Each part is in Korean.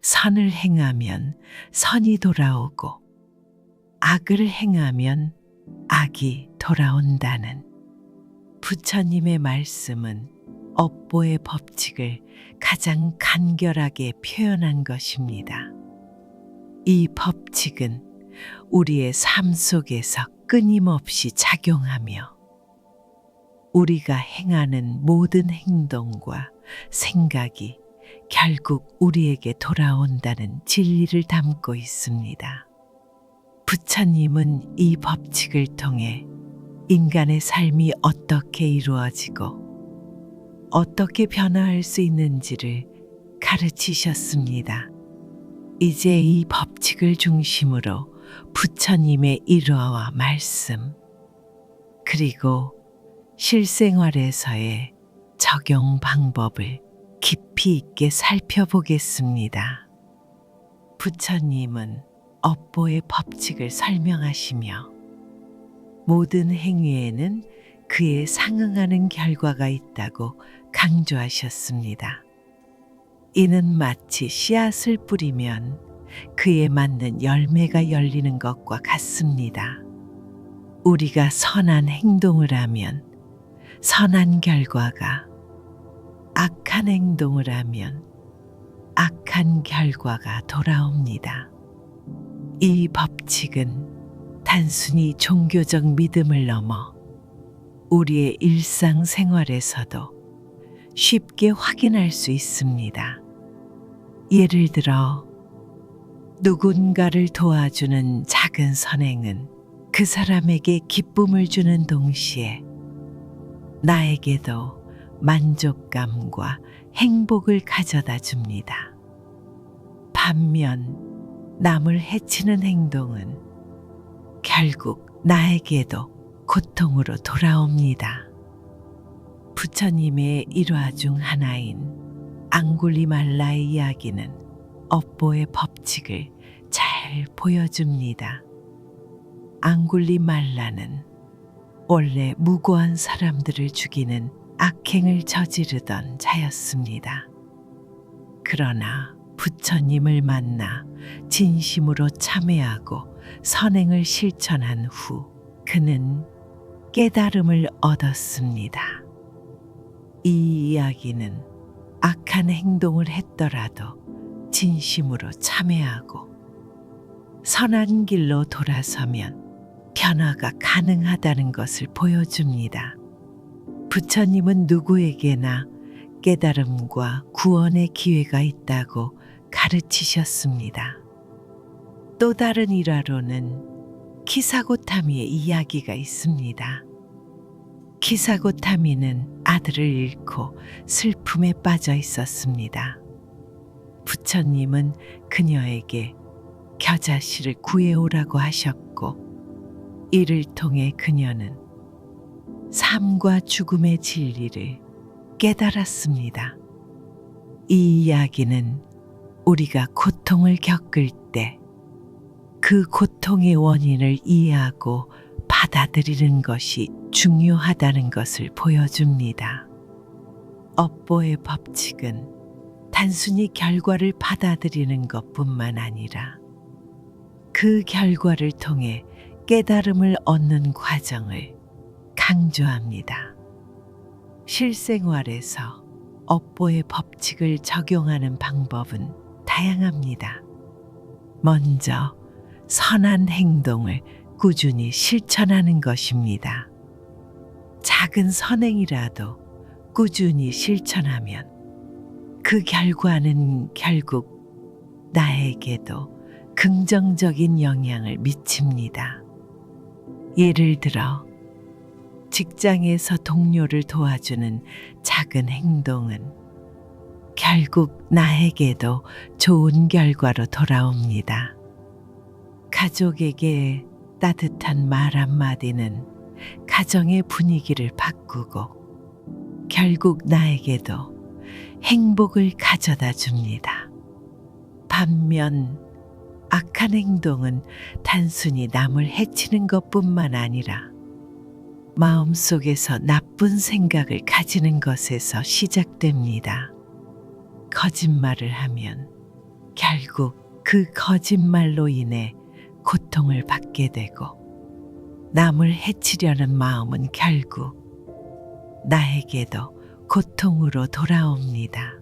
선을 행하면 선이 돌아오고 악을 행하면 악이 돌아온다는 부처님의 말씀은 업보의 법칙을 가장 간결하게 표현한 것입니다. 이 법칙은 우리의 삶 속에서 끊임없이 작용하며 우리가 행하는 모든 행동과 생각이 결국 우리에게 돌아온다는 진리를 담고 있습니다. 부처님은 이 법칙을 통해 인간의 삶이 어떻게 이루어지고 어떻게 변화할 수 있는지를 가르치셨습니다. 이제 이 법칙을 중심으로 부처님의 일화와 말씀, 그리고 실생활에서의 적용 방법을 깊이 있게 살펴보겠습니다. 부처님은 업보의 법칙을 설명하시며 모든 행위에는 그에 상응하는 결과가 있다고 강조하셨습니다. 이는 마치 씨앗을 뿌리면 그에 맞는 열매가 열리는 것과 같습니다. 우리가 선한 행동을 하면 선한 결과가, 악한 행동을 하면 악한 결과가 돌아옵니다. 이 법칙은 단순히 종교적 믿음을 넘어 우리의 일상생활에서도 쉽게 확인할 수 있습니다. 예를 들어 누군가를 도와주는 작은 선행은 그 사람에게 기쁨을 주는 동시에 나에게도 만족감과 행복을 가져다 줍니다. 반면 남을 해치는 행동은 결국 나에게도 고통으로 돌아옵니다. 부처님의 일화 중 하나인 앙굴리말라의 이야기는 업보의 법칙을 잘 보여줍니다. 앙굴리말라는 원래 무고한 사람들을 죽이는 악행을 저지르던 자였습니다. 그러나 부처님을 만나 진심으로 참회하고 선행을 실천한 후 그는 깨달음을 얻었습니다. 이 이야기는 악한 행동을 했더라도 진심으로 참회하고 선한 길로 돌아서면 변화가 가능하다는 것을 보여줍니다. 부처님은 누구에게나 깨달음과 구원의 기회가 있다고 가르치셨습니다. 또 다른 일화로는 키사고타미의 이야기가 있습니다. 키사고타미는 아들을 잃고 슬픔에 빠져 있었습니다. 부처님은 그녀에게 겨자씨를 구해오라고 하셨고 이를 통해 그녀는 삶과 죽음의 진리를 깨달았습니다. 이 이야기는 우리가 고통을 겪을 때 그 고통의 원인을 이해하고 받아들이는 것이 중요하다는 것을 보여줍니다. 업보의 법칙은 단순히 결과를 받아들이는 것뿐만 아니라 그 결과를 통해 깨달음을 얻는 과정을 강조합니다. 실생활에서 업보의 법칙을 적용하는 방법은 다양합니다. 먼저 선한 행동을 꾸준히 실천하는 것입니다. 작은 선행이라도 꾸준히 실천하면 그 결과는 결국 나에게도 긍정적인 영향을 미칩니다. 예를 들어 직장에서 동료를 도와주는 작은 행동은 결국 나에게도 좋은 결과로 돌아옵니다. 가족에게 따뜻한 말 한마디는 가정의 분위기를 바꾸고 결국 나에게도 행복을 가져다 줍니다. 반면 악한 행동은 단순히 남을 해치는 것뿐만 아니라 마음속에서 나쁜 생각을 가지는 것에서 시작됩니다. 거짓말을 하면 결국 그 거짓말로 인해 고통을 받게 되고 남을 해치려는 마음은 결국 나에게도 고통으로 돌아옵니다.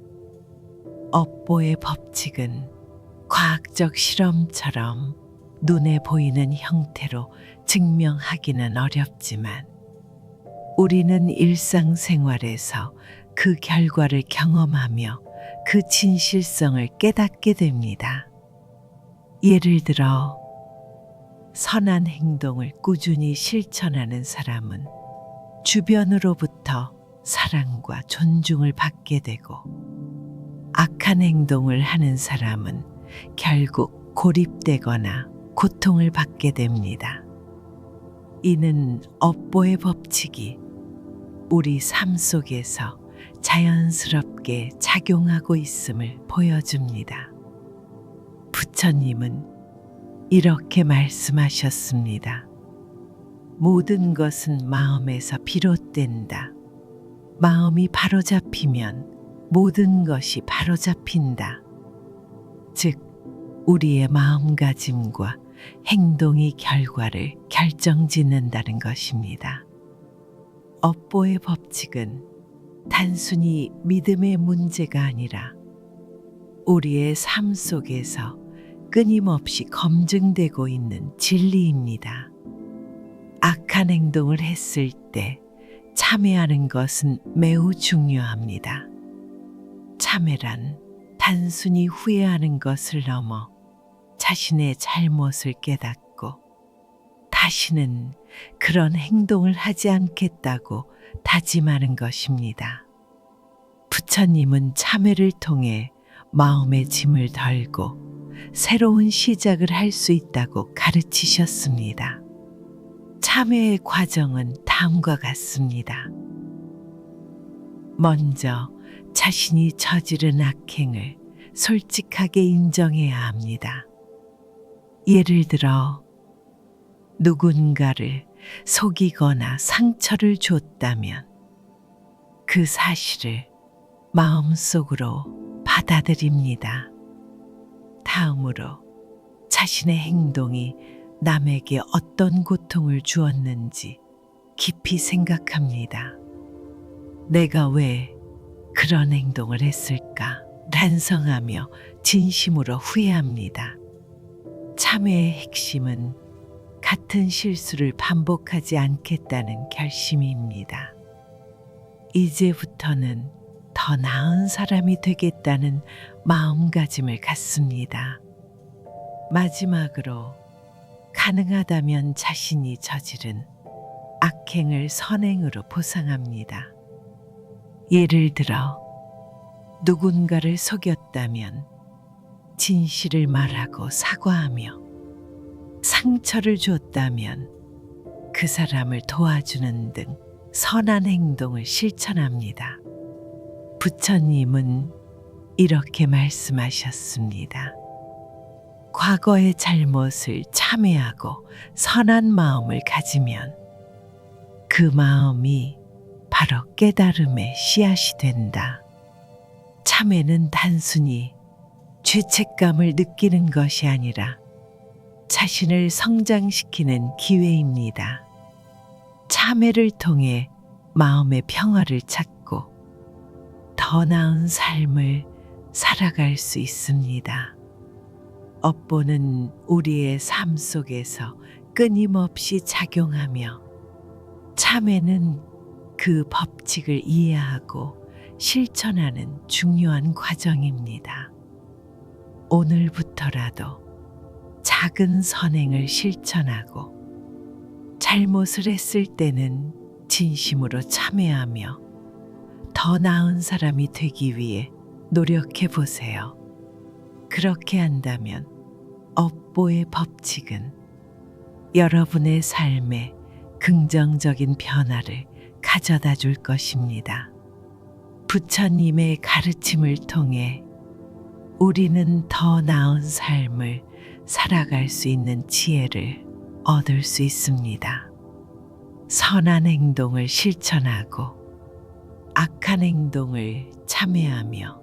업보의 법칙은 과학적 실험처럼 눈에 보이는 형태로 증명하기는 어렵지만 우리는 일상생활에서 그 결과를 경험하며 그 진실성을 깨닫게 됩니다. 예를 들어 선한 행동을 꾸준히 실천하는 사람은 주변으로부터 사랑과 존중을 받게 되고 악한 행동을 하는 사람은 결국 고립되거나 고통을 받게 됩니다. 이는 업보의 법칙이 우리 삶 속에서 자연스럽게 작용하고 있음을 보여줍니다. 부처님은 이렇게 말씀하셨습니다. 모든 것은 마음에서 비롯된다. 마음이 바로잡히면 모든 것이 바로잡힌다. 즉, 우리의 마음가짐과 행동이 결과를 결정짓는다는 것입니다. 업보의 법칙은 단순히 믿음의 문제가 아니라 우리의 삶 속에서 끊임없이 검증되고 있는 진리입니다. 악한 행동을 했을 때 참회하는 것은 매우 중요합니다. 참회란 단순히 후회하는 것을 넘어 자신의 잘못을 깨닫고 다시는 그런 행동을 하지 않겠다고 다짐하는 것입니다. 부처님은 참회를 통해 마음의 짐을 덜고 새로운 시작을 할 수 있다고 가르치셨습니다. 참회의 과정은 다음과 같습니다. 먼저 자신이 저지른 악행을 솔직하게 인정해야 합니다. 예를 들어 누군가를 속이거나 상처를 줬다면 그 사실을 마음속으로 받아들입니다. 다음으로 자신의 행동이 남에게 어떤 고통을 주었는지 깊이 생각합니다. 내가 왜 그런 행동을 했을까? 반성하며 진심으로 후회합니다. 참회의 핵심은 같은 실수를 반복하지 않겠다는 결심입니다. 이제부터는 더 나은 사람이 되겠다는 마음가짐을 갖습니다. 마지막으로 가능하다면 자신이 저지른 악행을 선행으로 보상합니다. 예를 들어 누군가를 속였다면 진실을 말하고 사과하며 상처를 줬다면 그 사람을 도와주는 등 선한 행동을 실천합니다. 부처님은 이렇게 말씀하셨습니다. 과거의 잘못을 참회하고 선한 마음을 가지면 그 마음이 바로 깨달음의 씨앗이 된다. 참회는 단순히 죄책감을 느끼는 것이 아니라 자신을 성장시키는 기회입니다. 참회를 통해 마음의 평화를 찾고 더 나은 삶을 살아갈 수 있습니다. 업보는 우리의 삶 속에서 끊임없이 작용하며 참회는 그 법칙을 이해하고 실천하는 중요한 과정입니다. 오늘부터라도 작은 선행을 실천하고 잘못을 했을 때는 진심으로 참회하며 더 나은 사람이 되기 위해 노력해 보세요. 그렇게 한다면 업보의 법칙은 여러분의 삶에 긍정적인 변화를 가져다 줄 것입니다. 부처님의 가르침을 통해 우리는 더 나은 삶을 살아갈 수 있는 지혜를 얻을 수 있습니다. 선한 행동을 실천하고 악한 행동을 참회하며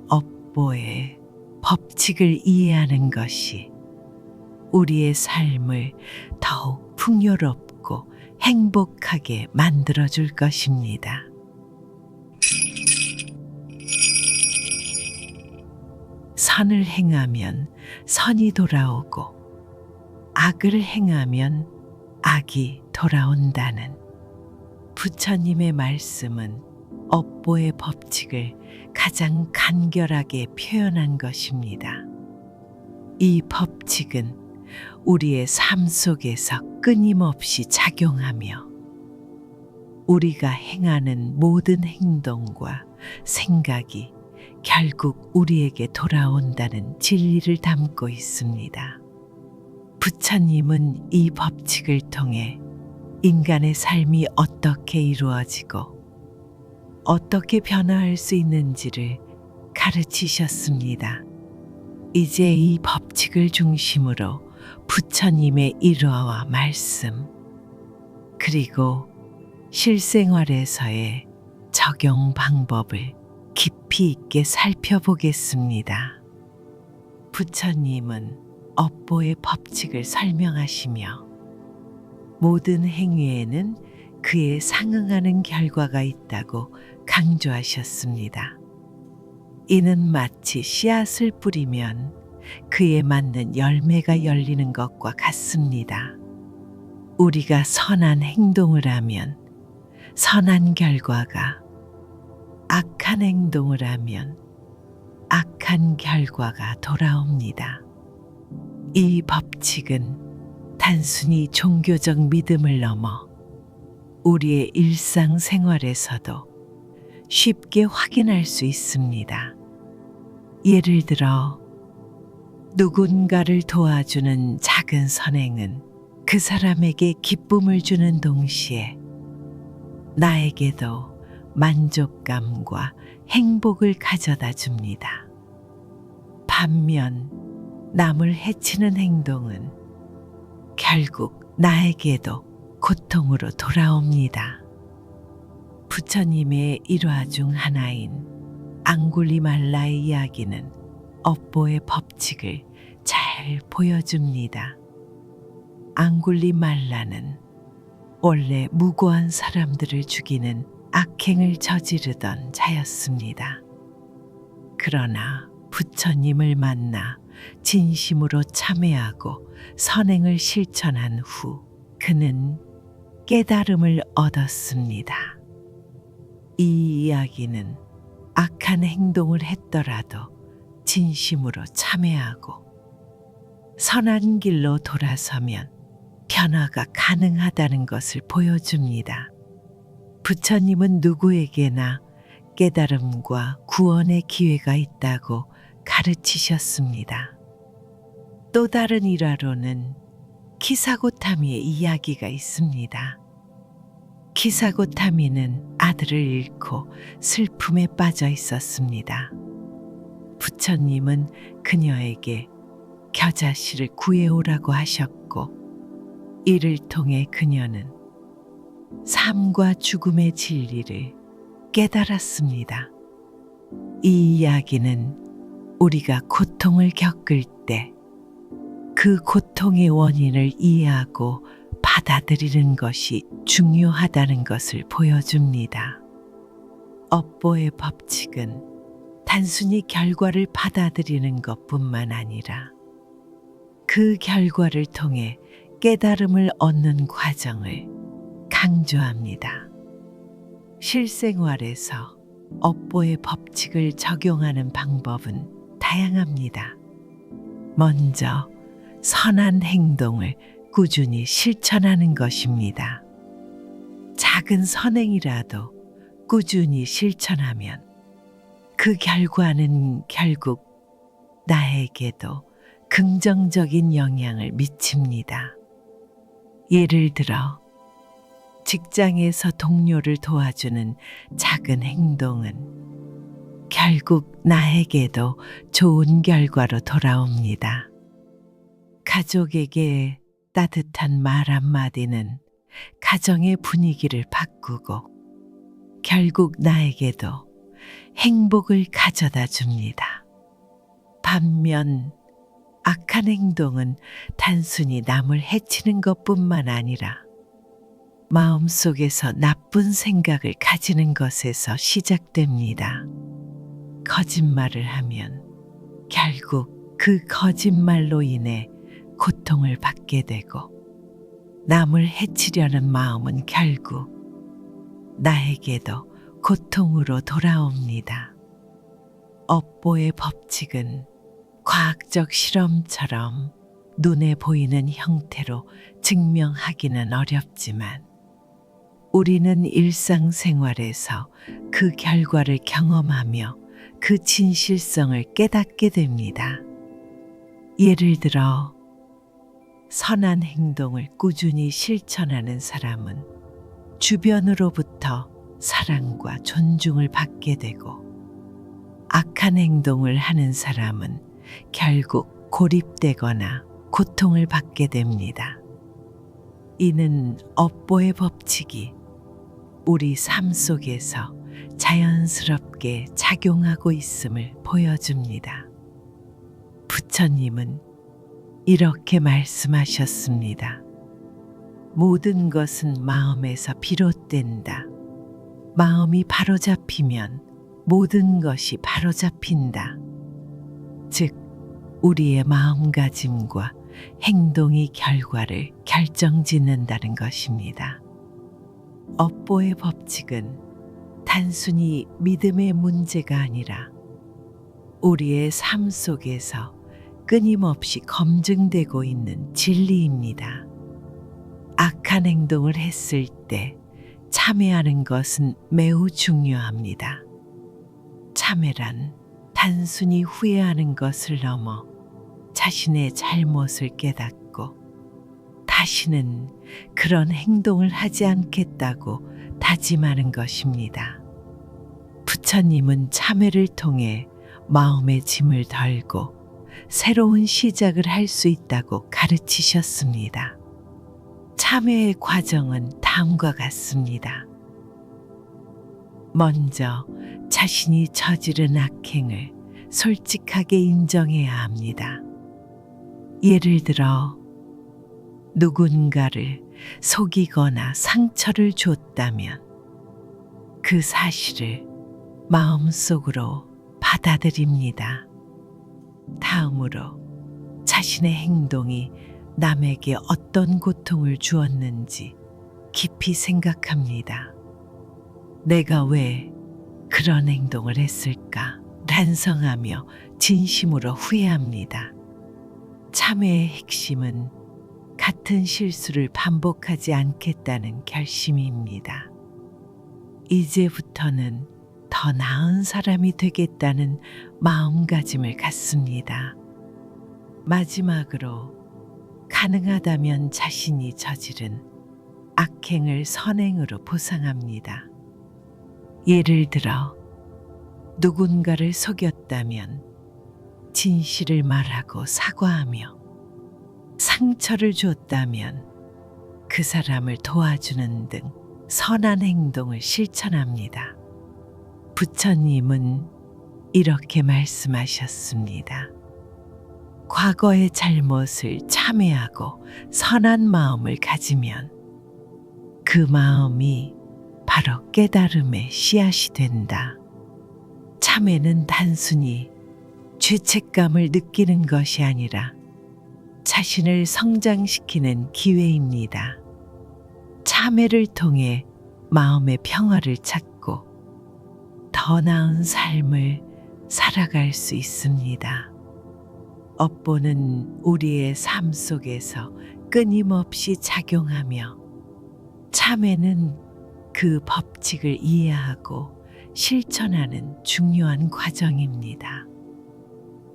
업보의 법칙을 이해하는 것이 우리의 삶을 더욱 풍요롭고 행복하게 만들어줄 것입니다. 선을 행하면 선이 돌아오고 악을 행하면 악이 돌아온다는 부처님의 말씀은 업보의 법칙을 가장 간결하게 표현한 것입니다. 이 법칙은 우리의 삶 속에서 끊임없이 작용하며 우리가 행하는 모든 행동과 생각이 결국 우리에게 돌아온다는 진리를 담고 있습니다. 부처님은 이 법칙을 통해 인간의 삶이 어떻게 이루어지고 어떻게 변화할 수 있는지를 가르치셨습니다. 이제 이 법칙을 중심으로 부처님의 일화와 말씀, 그리고 실생활에서의 적용 방법을 깊이 있게 살펴보겠습니다. 부처님은 업보의 법칙을 설명하시며 모든 행위에는 그에 상응하는 결과가 있다고 강조하셨습니다. 이는 마치 씨앗을 뿌리면 그에 맞는 열매가 열리는 것과 같습니다. 우리가 선한 행동을 하면 선한 결과가, 악한 행동을 하면 악한 결과가 돌아옵니다. 이 법칙은 단순히 종교적 믿음을 넘어 우리의 일상생활에서도 쉽게 확인할 수 있습니다. 예를 들어 누군가를 도와주는 작은 선행은 그 사람에게 기쁨을 주는 동시에 나에게도 만족감과 행복을 가져다 줍니다. 반면 남을 해치는 행동은 결국 나에게도 고통으로 돌아옵니다. 부처님의 일화 중 하나인 앙굴리말라의 이야기는 업보의 법칙을 잘 보여줍니다. 앙굴리말라는 원래 무고한 사람들을 죽이는 악행을 저지르던 자였습니다. 그러나 부처님을 만나 진심으로 참회하고 선행을 실천한 후 그는 깨달음을 얻었습니다. 이 이야기는 악한 행동을 했더라도 진심으로 참회하고 선한 길로 돌아서면 변화가 가능하다는 것을 보여줍니다. 부처님은 누구에게나 깨달음과 구원의 기회가 있다고 가르치셨습니다. 또 다른 일화로는 키사고타미의 이야기가 있습니다. 키사고타미는 아들을 잃고 슬픔에 빠져 있었습니다. 부처님은 그녀에게 겨자씨를 구해오라고 하셨고 이를 통해 그녀는 삶과 죽음의 진리를 깨달았습니다. 이 이야기는 우리가 고통을 겪을 때 그 고통의 원인을 이해하고 받아들이는 것이 중요하다는 것을 보여줍니다. 업보의 법칙은 단순히 결과를 받아들이는 것뿐만 아니라 그 결과를 통해 깨달음을 얻는 과정을 강조합니다. 실생활에서 업보의 법칙을 적용하는 방법은 다양합니다. 먼저 선한 행동을 꾸준히 실천하는 것입니다. 작은 선행이라도 꾸준히 실천하면 그 결과는 결국 나에게도 긍정적인 영향을 미칩니다. 예를 들어 직장에서 동료를 도와주는 작은 행동은 결국 나에게도 좋은 결과로 돌아옵니다. 가족에게 따뜻한 말 한마디는 가정의 분위기를 바꾸고 결국 나에게도 행복을 가져다 줍니다. 반면 악한 행동은 단순히 남을 해치는 것뿐만 아니라 마음속에서 나쁜 생각을 가지는 것에서 시작됩니다. 거짓말을 하면 결국 그 거짓말로 인해 고통을 받게 되고, 남을 해치려는 마음은 결국 나에게도 고통으로 돌아옵니다. 업보의 법칙은 과학적 실험처럼 눈에 보이는 형태로 증명하기는 어렵지만, 우리는 일상생활에서 그 결과를 경험하며 그 진실성을 깨닫게 됩니다. 예를 들어, 선한 행동을 꾸준히 실천하는 사람은 주변으로부터 사랑과 존중을 받게 되고, 악한 행동을 하는 사람은 결국 고립되거나 고통을 받게 됩니다. 이는 업보의 법칙이 우리 삶 속에서 자연스럽게 작용하고 있음을 보여줍니다. 부처님은 이렇게 말씀하셨습니다. 모든 것은 마음에서 비롯된다. 마음이 바로잡히면 모든 것이 바로잡힌다. 즉, 우리의 마음가짐과 행동이 결과를 결정짓는다는 것입니다. 업보의 법칙은 단순히 믿음의 문제가 아니라 우리의 삶 속에서 끊임없이 검증되고 있는 진리입니다. 악한 행동을 했을 때 참회하는 것은 매우 중요합니다. 참회란 단순히 후회하는 것을 넘어 자신의 잘못을 깨닫고 다시는 그런 행동을 하지 않겠다고 다짐하는 것입니다. 부처님은 참회를 통해 마음의 짐을 덜고 새로운 시작을 할 수 있다고 가르치셨습니다. 참회의 과정은 다음과 같습니다. 먼저 자신이 저지른 악행을 솔직하게 인정해야 합니다. 예를 들어, 누군가를 속이거나 상처를 줬다면 그 사실을 마음속으로 받아들입니다. 다음으로 자신의 행동이 남에게 어떤 고통을 주었는지 깊이 생각합니다. 내가 왜 그런 행동을 했을까? 반성하며 진심으로 후회합니다. 참회의 핵심은 같은 실수를 반복하지 않겠다는 결심입니다. 이제부터는 더 나은 사람이 되겠다는 마음가짐을 갖습니다. 마지막으로 가능하다면 자신이 저지른 악행을 선행으로 보상합니다. 예를 들어, 누군가를 속였다면 진실을 말하고 사과하며, 상처를 줬다면 그 사람을 도와주는 등 선한 행동을 실천합니다. 부처님은 이렇게 말씀하셨습니다. 과거의 잘못을 참회하고 선한 마음을 가지면 그 마음이 바로 깨달음의 씨앗이 된다. 참회는 단순히 죄책감을 느끼는 것이 아니라 자신을 성장시키는 기회입니다. 참회를 통해 마음의 평화를 찾고 더 나은 삶을 살아갈 수 있습니다. 업보는 우리의 삶 속에서 끊임없이 작용하며, 참회는 그 법칙을 이해하고 실천하는 중요한 과정입니다.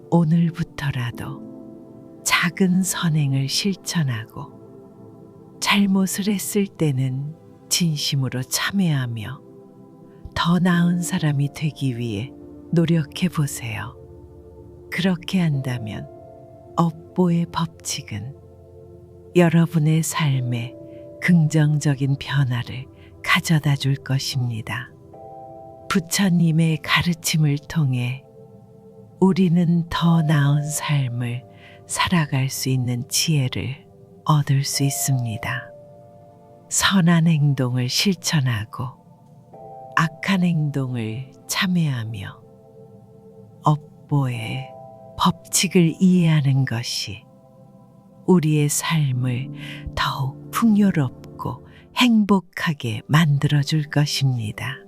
오늘부터라도 작은 선행을 실천하고 잘못을 했을 때는 진심으로 참회하며 더 나은 사람이 되기 위해 노력해 보세요. 그렇게 한다면 업보의 법칙은 여러분의 삶에 긍정적인 변화를 가져다 줄 것입니다. 부처님의 가르침을 통해 우리는 더 나은 삶을 살아갈 수 있는 지혜를 얻을 수 있습니다. 선한 행동을 실천하고 악한 행동을 참회하며 업보의 법칙을 이해하는 것이 우리의 삶을 더욱 풍요롭고 행복하게 만들어줄 것입니다.